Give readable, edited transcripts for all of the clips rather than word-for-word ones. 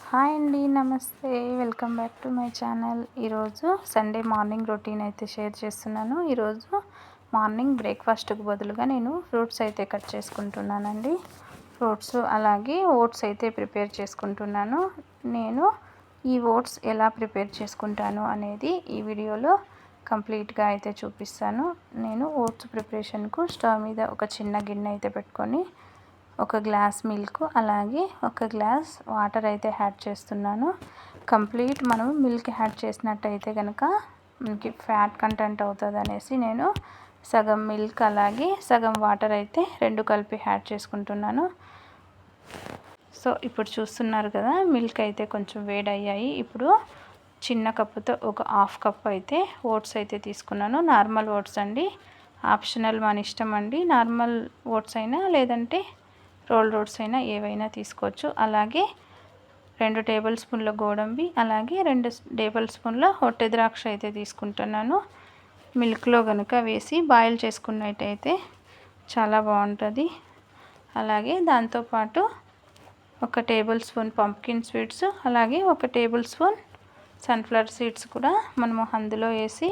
Hi అండి, నమస్తే. Welcome back to my channel. ఈరోజు సండే మార్నింగ్ రొటీన్ అయితే షేర్ చేస్తున్నాను. ఈరోజు మార్నింగ్ బ్రేక్ఫాస్ట్కి బదులుగా నేను ఫ్రూట్స్ అయితే కట్ చేసుకుంటున్నానండి. ఫ్రూట్స్ అలాగే ఓట్స్ అయితే ప్రిపేర్ చేసుకుంటున్నాను. నేను ఈ ఓట్స్ ఎలా ప్రిపేర్ చేసుకుంటాను అనేది ఈ వీడియోలో కంప్లీట్గా అయితే చూపిస్తాను. నేను ఓట్స్ ప్రిపరేషన్కు స్టవ్ మీద ఒక చిన్న గిన్నె అయితే పెట్టుకొని ఒక గ్లాస్ మిల్క్ అలాగే ఒక గ్లాస్ వాటర్ అయితే యాడ్ చేస్తున్నాను. కంప్లీట్ మనం మిల్క్ యాడ్ చేసినట్టయితే కనుక మనకి ఫ్యాట్ కంటెంట్ అవుతుంది అనేసి నేను సగం మిల్క్ అలాగే సగం వాటర్ అయితే రెండు కలిపి యాడ్ చేసుకుంటున్నాను. సో ఇప్పుడు చూస్తున్నారు కదా, మిల్క్ అయితే కొంచెం వేడయ్యాయి. ఇప్పుడు చిన్న కప్పుతో ఒక హాఫ్ కప్ అయితే ఓట్స్ అయితే తీసుకున్నాను. నార్మల్ ఓట్స్ అండి, ఆప్షనల్, మన ఇష్టం అండి. నార్మల్ ఓట్స్ అయినా లేదంటే రోల్ ఓట్స్ అయినా ఏవైనా తీసుకోవచ్చు. అలాగే 2 టేబుల్ స్పూన్ల గోడంబి అలాగే 2 టేబుల్ స్పూన్ల ఒట్టి ద్రాక్ష అయితే తీసుకుంటున్నాను. మిల్క్లో కనుక వేసి బాయిల్ చేసుకున్నట్టయితే చాలా బాగుంటుంది. అలాగే దాంతోపాటు ఒక టేబుల్ స్పూన్ పంప్కిన్ సీడ్స్ అలాగే ఒక టేబుల్ స్పూన్ సన్ఫ్లవర్ సీడ్స్ కూడా మనము అందులో వేసి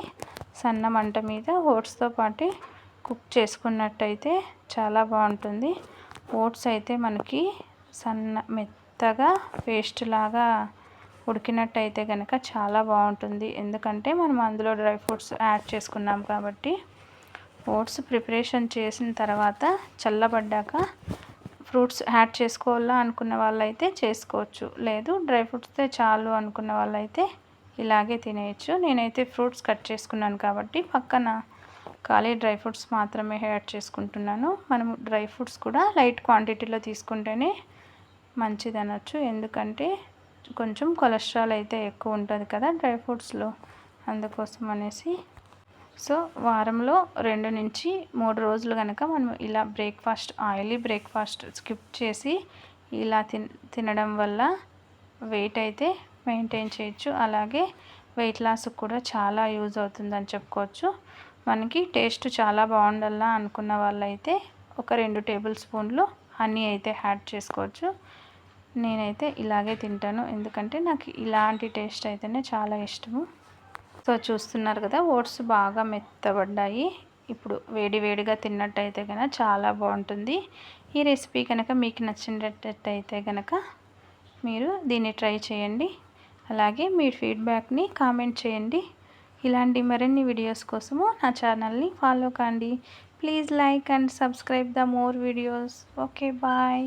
సన్న మంట మీద ఓట్స్తో పాటు కుక్ చేసుకున్నట్టయితే చాలా బాగుంటుంది. ఓట్స్ అయితే మనకి మెత్తగా పేస్ట్ లాగా ఉడికినట్టయితే కనుక చాలా బాగుంటుంది. ఎందుకంటే మనం అందులో డ్రై ఫ్రూట్స్ యాడ్ చేసుకున్నాం కాబట్టి. ఓట్స్ ప్రిపరేషన్ చేసిన తర్వాత చల్లబడ్డాక ఫ్రూట్స్ యాడ్ చేసుకోవాలా అనుకున్న వాళ్ళైతే చేసుకోవచ్చు, లేదు డ్రై ఫ్రూట్స్తో చాలు అనుకున్న వాళ్ళైతే ఇలాగే తినేయచ్చు. నేనైతే ఫ్రూట్స్ కట్ చేసుకున్నాను కాబట్టి పక్కన ఖాళీ డ్రై ఫ్రూట్స్ మాత్రమే యాడ్ చేసుకుంటున్నాను. మనము డ్రై ఫ్రూట్స్ కూడా లైట్ క్వాంటిటీలో తీసుకుంటేనే మంచిది అనొచ్చు. ఎందుకంటే కొంచెం కొలెస్ట్రాల్ అయితే ఎక్కువ ఉంటుంది కదా డ్రై ఫ్రూట్స్లో, అందుకోసం అనేసి. సో వారంలో 2 నుంచి 3 రోజులు కనుక మనం ఇలా ఆయిలీ బ్రేక్ఫాస్ట్ స్కిప్ చేసి ఇలా తినడం వల్ల వెయిట్ అయితే మెయింటైన్ చేయొచ్చు. అలాగే వెయిట్ లాస్ కూడా చాలా యూజ్ అవుతుందని చెప్పుకోవచ్చు. మనకి టేస్ట్ చాలా బాగుండాలా అనుకున్న వాళ్ళైతే ఒక 2 టేబుల్ స్పూన్లు హనీ అయితే యాడ్ చేసుకోవచ్చు. నేనైతే ఇలాగే తింటాను, ఎందుకంటే నాకు ఇలాంటి టేస్ట్ అయితేనే చాలా ఇష్టము. సో చూస్తున్నారు కదా, ఓట్స్ బాగా మెత్తబడ్డాయి. ఇప్పుడు వేడివేడిగా తిన్నట్టయితే కనుక చాలా బాగుంటుంది. ఈ రెసిపీ కనుక మీకు నచ్చినట్టయితే కనుక మీరు దీన్ని ట్రై చేయండి. అలాగే మీ ఫీడ్బ్యాక్ని కామెంట్ చేయండి. ఇలాంటి మరిన్ని వీడియోస్ కోసము నా ఛానల్ని ఫాలో కండి. Please like and subscribe the more videos. Okay, bye.